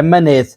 MNAs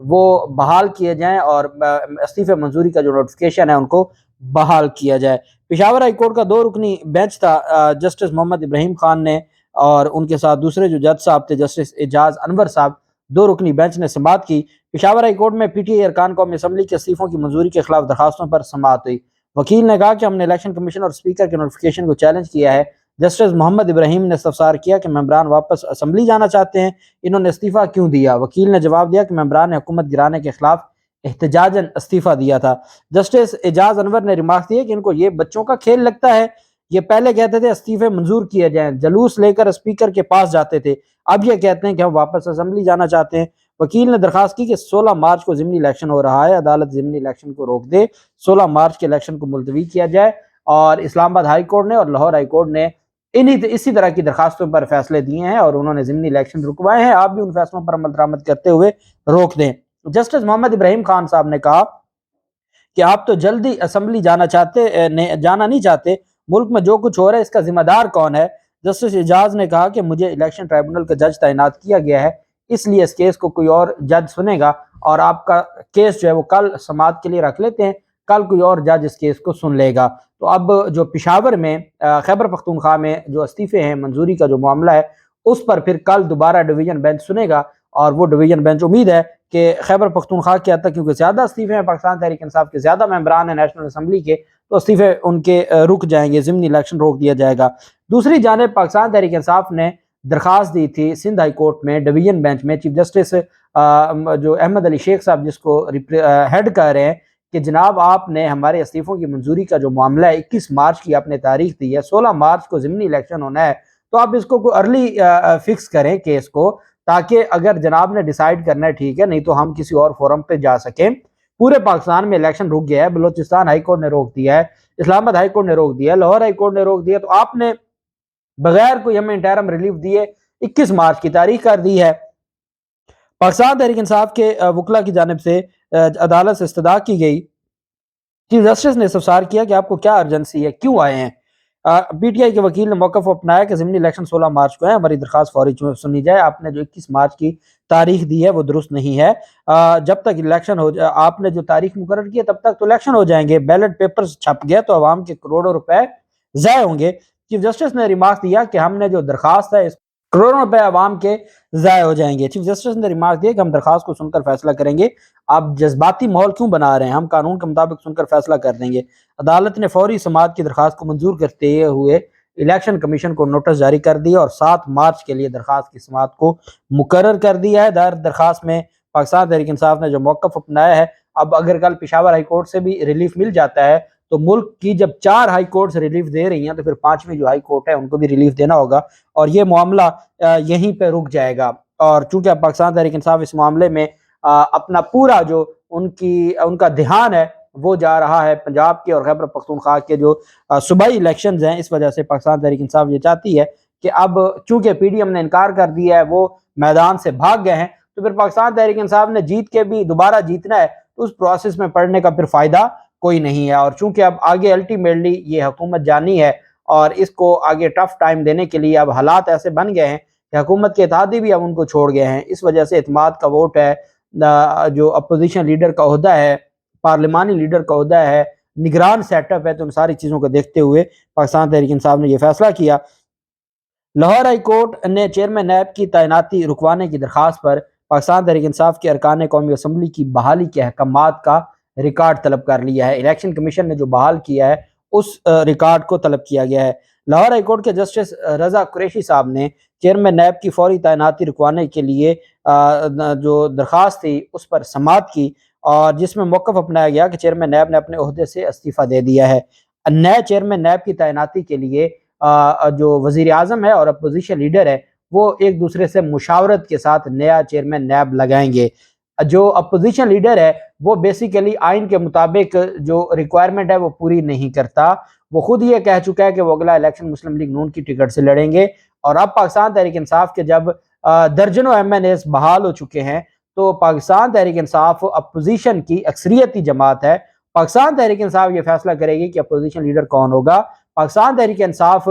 وہ بحال کیے جائیں اور استعفے منظوری کا جو نوٹیفکیشن ہے ان کو بحال کیا جائے۔ پشاور ہائی کورٹ کا 2 رکنی بینچ تھا، جسٹس محمد ابراہیم خان نے اور ان کے ساتھ دوسرے جو جج صاحب تھے جسٹس اعجاز انور صاحب، 2 رکنی بینچ نے سماعت کی۔ پشاور ہائی کورٹ میں پی ٹی آئی ارکان قومی اسمبلی کے استعفوں کی منظوری کے خلاف درخواستوں پر سماعت ہوئی۔ وکیل نے کہا کہ ہم نے الیکشن کمیشن اور اسپیکر کے نوٹیفکیشن کو چیلنج کیا ہے۔ جسٹس محمد ابراہیم نے استفسار کیا کہ ممبران واپس اسمبلی جانا چاہتے ہیں، انہوں نے استعفیٰ کیوں دیا؟ وکیل نے جواب دیا کہ ممبران نے حکومت گرانے کے خلاف احتجاجاً استعفیٰ دیا تھا۔ جسٹس اعجاز انور نے ریمارک دیا کہ ان کو یہ بچوں کا کھیل لگتا ہے، یہ پہلے کہتے تھے استعفے منظور کیے جائیں، جلوس لے کر اسپیکر کے پاس جاتے تھے، اب یہ کہتے ہیں کہ ہم واپس اسمبلی جانا چاہتے ہیں۔ وکیل نے درخواست کی کہ 16 مارچ کو ضمنی الیکشن ہو رہا ہے، عدالت ضمنی الیکشن کو روک دے، 16 مارچ کے الیکشن کو ملتوی کیا جائے۔ اور اسلام آباد ہائی کورٹ نے اور لاہور ہائی کورٹ نے اسی طرح کی درخواستوں پر فیصلے دیے ہیں اور انہوں نے ضمنی الیکشن رکوائے ہیں، آپ بھی ان فیصلوں پر عمل درآمد کرتے ہوئے روک دیں۔ جسٹس محمد ابراہیم خان صاحب نے کہا کہ آپ تو جلدی اسمبلی جانا نہیں چاہتے، ملک میں جو کچھ ہو رہا ہے اس کا ذمہ دار کون ہے؟ جسٹس اعجاز نے کہا کہ مجھے الیکشن ٹرائبونل کا جج تعینات کیا گیا ہے، اس لیے اس کیس کو کوئی اور جج سنے گا اور آپ کا کیس جو ہے وہ کل سماعت کے لیے رکھ لیتے ہیں، کل کوئی اور جج اس کیس کو سن لے گا۔ تو اب جو پشاور میں خیبر پختونخوا میں جو استعفے ہیں منظوری کا جو معاملہ ہے اس پر پھر کل دوبارہ ڈویژن بینچ سنے گا، اور وہ ڈویژن بینچ امید ہے کہ خیبر پختونخوا کے حد تک کیونکہ زیادہ استعفے ہیں، پاکستان تحریک انصاف کے زیادہ ممبران ہیں نیشنل اسمبلی کے، تو استعفے ان کے رک جائیں گے، ضمنی الیکشن روک دیا جائے گا۔ دوسری جانب پاکستان تحریک انصاف نے درخواست دی تھی سندھ ہائی کورٹ میں ڈویژن بینچ میں، چیف جسٹس جو احمد علی شیخ صاحب جس کو ہیڈ کر رہے ہیں، کہ جناب آپ نے ہمارے استعفوں کی منظوری کا جو معاملہ ہے 21 مارچ کی آپ نے تاریخ دی ہے، 16 مارچ کو ضمنی الیکشن ہونا ہے، تو آپ اس کو کوئی ارلی فکس کریں کیس کو، تاکہ اگر جناب نے ڈیسائیڈ کرنا ہے ٹھیک ہے، نہیں تو ہم کسی اور فورم پہ جا سکیں۔ پورے پاکستان میں الیکشن رک گیا ہے، بلوچستان ہائی کورٹ نے روک دیا ہے، اسلام آباد ہائی کورٹ نے روک دیا ہے، لاہور ہائی کورٹ نے روک دیا، تو آپ نے بغیر کوئی ہمیں انٹرم ریلیف دیے 21 مارچ کی تاریخ کر دی ہے۔ پاکستان تحریک انصاف کے وکلا کی جانب سے عدالت سے استدعا کی گئی، چیف جسٹس نے استفسار کیا کہ آپ کو کیا ارجنسی ہے، کیوں آئے ہیں؟ پی ٹی آئی کے وکیل نے موقف اپنایا کہ ضمنی الیکشن 16 مارچ کو ہے، ہماری درخواست فوری سنی جائے، آپ نے جو 21 مارچ کی تاریخ دی ہے وہ درست نہیں ہے، جب تک الیکشن ہو جائے، آپ نے جو تاریخ مقرر کی ہے تب تک تو الیکشن ہو جائیں گے، بیلٹ پیپرز چھپ گیا تو عوام کے کروڑوں روپے ضائع ہوں گے۔ چیف جسٹس نے ریمارک دیا کہ ہم نے جو درخواست ہے اس کروڑوں روپے عوام کے ضائع ہو جائیں گے۔ چیف جسٹس نے ریمارک دیا کہ ہم درخواست کو سن کر فیصلہ کریں گے، آپ جذباتی ماحول کیوں بنا رہے ہیں، ہم قانون کے مطابق سن کر فیصلہ کر دیں گے۔ عدالت نے فوری سماعت کی درخواست کو منظور کرتے ہوئے الیکشن کمیشن کو نوٹس جاری کر دیا اور 7 مارچ کے لیے درخواست کی سماعت کو مقرر کر دیا ہے۔ دائر درخواست میں پاکستان تحریک انصاف نے جو موقف اپنایا ہے، اب اگر کل پشاور ہائی کورٹ سے بھی ریلیف مل جاتا ہے تو ملک کی جب 4 ہائی کورٹس ریلیف دے رہی ہیں تو پھر 5ویں جو ہائی کورٹ ہے ان کو بھی ریلیف دینا ہوگا، اور یہ معاملہ یہیں پہ رک جائے گا۔ اور چونکہ اب پاکستان تحریک انصاف اس معاملے میں اپنا پورا جو ان کا دھیان ہے وہ جا رہا ہے پنجاب کے اور خیبر پختونخوا کے جو صوبائی الیکشنز ہیں، اس وجہ سے پاکستان تحریک انصاف یہ چاہتی ہے کہ اب چونکہ پی ڈی ایم نے انکار کر دیا ہے، وہ میدان سے بھاگ گئے ہیں، تو پھر پاکستان تحریک انصاف نے جیت کے بھی دوبارہ جیتنا ہے، تو اس پروسیس میں پڑھنے کا پھر فائدہ کوئی نہیں ہے۔ اور چونکہ اب آگے الٹیمیٹلی یہ حکومت جانی ہے اور اس کو آگے ٹف ٹائم دینے کے لیے اب حالات ایسے بن گئے ہیں کہ حکومت کے اتحادی بھی اب ان کو چھوڑ گئے ہیں، اس وجہ سے اعتماد کا ووٹ ہے، جو اپوزیشن لیڈر کا عہدہ ہے، پارلیمانی لیڈر کا عہدہ ہے، نگران سیٹ اپ ہے، تو ان ساری چیزوں کو دیکھتے ہوئے پاکستان تحریک انصاف نے یہ فیصلہ کیا۔ لاہور ہائی کورٹ نے چیئرمین نیب کی تعیناتی رکوانے کی درخواست پر پاکستان تحریک انصاف کے ارکان قومی اسمبلی کی بحالی کے احکامات کا ریکارڈ طلب کر لیا ہے۔ الیکشن کمیشن نے جو بحال کیا ہے اس ریکارڈ کو طلب کیا گیا ہے۔ لاہور ہائی کورٹ کے جسٹس رضا قریشی صاحب نے چیئرمین نیب کی فوری تعیناتی رکوانے کے لیے جو درخواست تھی اس پر سماعت کی، اور جس میں موقف اپنایا گیا کہ چیئرمین نیب نے اپنے عہدے سے استعفیٰ دے دیا ہے۔ نئے چیئرمین نیب کی تعیناتی کے لیے جو وزیر اعظم ہے اور اپوزیشن لیڈر ہے وہ ایک دوسرے سے مشاورت کے ساتھ نیا چیئرمین نیب لگائیں گے۔ جو اپوزیشن لیڈر ہے وہ بیسیکلی آئین کے مطابق جو ریکوائرمنٹ ہے وہ پوری نہیں کرتا، وہ خود یہ کہہ چکا ہے کہ وہ اگلا الیکشن مسلم لیگ نون کی ٹکٹ سے لڑیں گے، اور اب پاکستان تحریک انصاف کے جب درجنوں ایم این ایز بحال ہو چکے ہیں تو پاکستان تحریک انصاف اپوزیشن کی اکثریتی جماعت ہے۔ پاکستان تحریک انصاف یہ فیصلہ کرے گی کہ اپوزیشن لیڈر کون ہوگا۔ پاکستان تحریک انصاف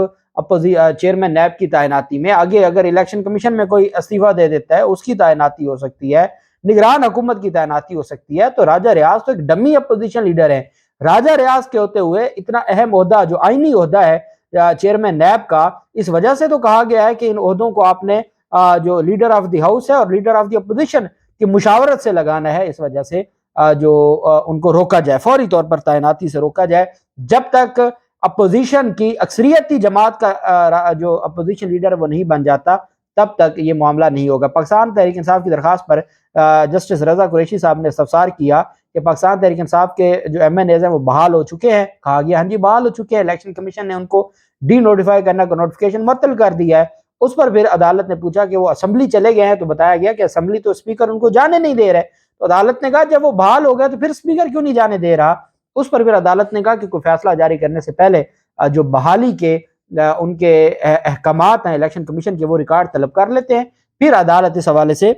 چیئرمین نیب کی تعیناتی میں آگے اگر الیکشن کمیشن میں کوئی استعفیٰ دے دیتا ہے اس کی تعیناتی ہو سکتی ہے، نگران حکومت کی تعیناتی ہو سکتی ہے۔ تو راجہ ریاض تو ایک ڈمی اپوزیشن لیڈر ہیں، راجہ ریاض کے ہوتے ہوئے اتنا اہم عہدہ جو آئینی عہدہ ہے چیئرمین نیب کا، اس وجہ سے تو کہا گیا ہے کہ ان عہدوں کو آپ نے جو لیڈر آف دی ہاؤس ہے اور لیڈر آف دی اپوزیشن کی مشاورت سے لگانا ہے، اس وجہ سے جو ان کو روکا جائے، فوری طور پر تعیناتی سے روکا جائے جب تک اپوزیشن کی اکثریتی جماعت کا جو اپوزیشن لیڈر وہ نہیں بن جاتا، تب تک یہ معاملہ نہیں ہوگا۔ پاکستان تحریک انصاف کی درخواست پر جسٹس رضا قریشی صاحب نے استفسار کیا کہ پاکستان تحریک انصاف کے جو ایم این ایز ہیں وہ بحال ہو چکے ہیں، کہا گیا ہاں جی بحال ہو چکے ہیں، الیکشن کمیشن نے ان کو ڈی نوٹیفائی کرنے کا نوٹیفیکیشن معطل کر دیا ہے۔ اس پر پھر عدالت نے پوچھا کہ وہ اسمبلی چلے گئے ہیں، تو بتایا گیا کہ اسمبلی تو اسپیکر ان کو جانے نہیں دے رہے، تو عدالت نے کہا جب وہ بحال ہو گیا تو پھر اسپیکر کیوں نہیں جانے دے رہا؟ اس پر پھر عدالت نے کہا کہ کوئی فیصلہ جاری کرنے سے پہلے جو بحالی کے ان کے احکامات ہیں الیکشن کمیشن کے، وہ ریکارڈ طلب کر لیتے ہیں، پھر عدالت اس حوالے سے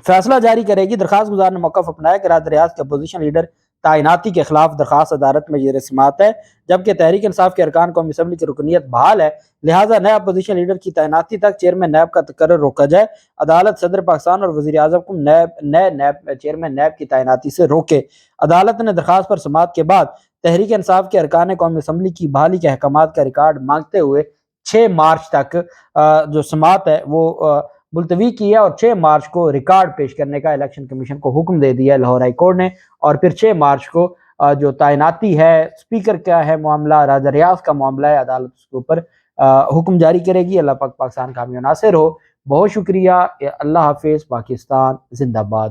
فیصلہ جاری کرے گی۔ درخواست گزار نے موقف اپنایا کہ راجہ ریاض کے اپوزیشن لیڈر تعیناتی کے خلاف درخواست عدالت میں زیر سماعت ہے، جبکہ تحریک انصاف کے ارکان قومی اسمبلی کی رکنیت بحال ہے، لہٰذا نئے اپوزیشن لیڈر کی تعیناتی تک چیئرمین نیب کا تقرر روکا جائے۔ عدالت صدر پاکستان اور وزیر اعظم کو نئے چیئرمین نیب کی تعیناتی سے روکے۔ عدالت نے درخواست پر سماعت کے بعد تحریک انصاف کے ارکان قومی اسمبلی کی بحالی کے احکامات کا ریکارڈ مانگتے ہوئے 6 مارچ تک جو سماعت ہے وہ ملتوی کی ہے، اور 6 مارچ کو ریکارڈ پیش کرنے کا الیکشن کمیشن کو حکم دے دیا ہے لاہور ہائی کورٹ نے، اور پھر 6 مارچ کو جو تعیناتی ہے اسپیکر کا ہے معاملہ، راجہ ریاض کا معاملہ ہے، عدالت اس کے اوپر حکم جاری کرے گی۔ اللہ پاک پاکستان کا حامی و ناصر ہو۔ بہت شکریہ، اللہ حافظ، پاکستان زندہ باد۔